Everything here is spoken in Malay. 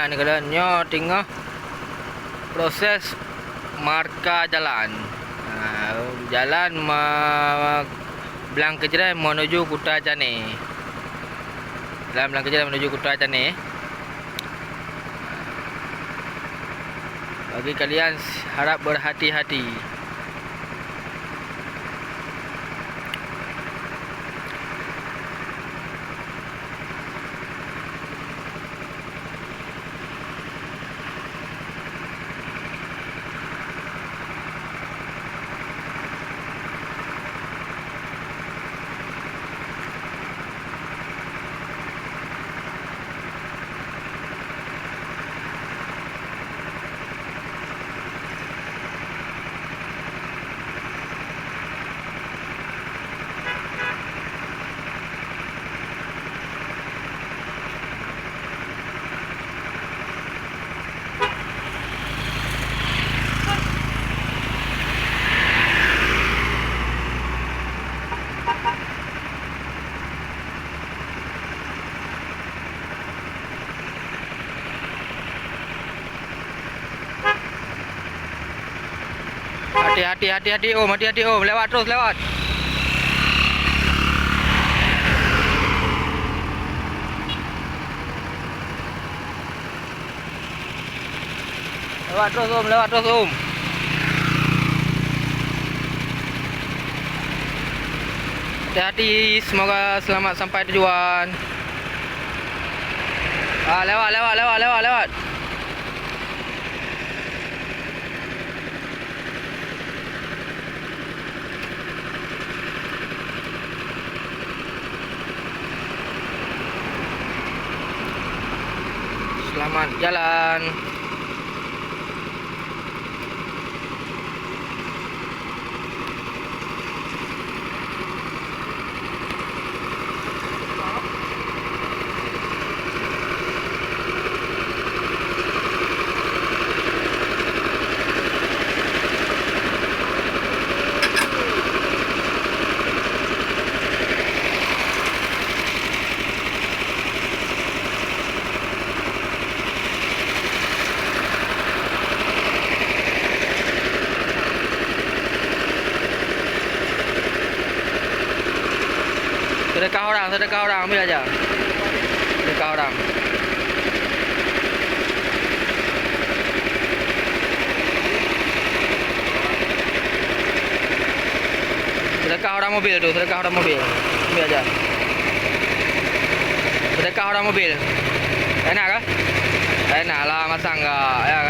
Ni keadaannya tengah proses marka jalan. Jalan Belang Kejran menuju Kuta Jane. Jalan Belang Kejran menuju Kuta Jane. Bagi kalian harap berhati-hati. Hati-hati Om, hati-hati Om, lewat terus lewat. Lewat terus Om, lewat terus Om. Hati-hati, semoga selamat sampai tujuan. Lewat. Selamat jalan. Sedekah orang, ambil aja. Sedekah orang. Sedekah orang mobil tu, sedekah orang mobil. Ambil aja. Sedekah orang mobil. Enak kah? Enak lah, masa enggak? Ya kan?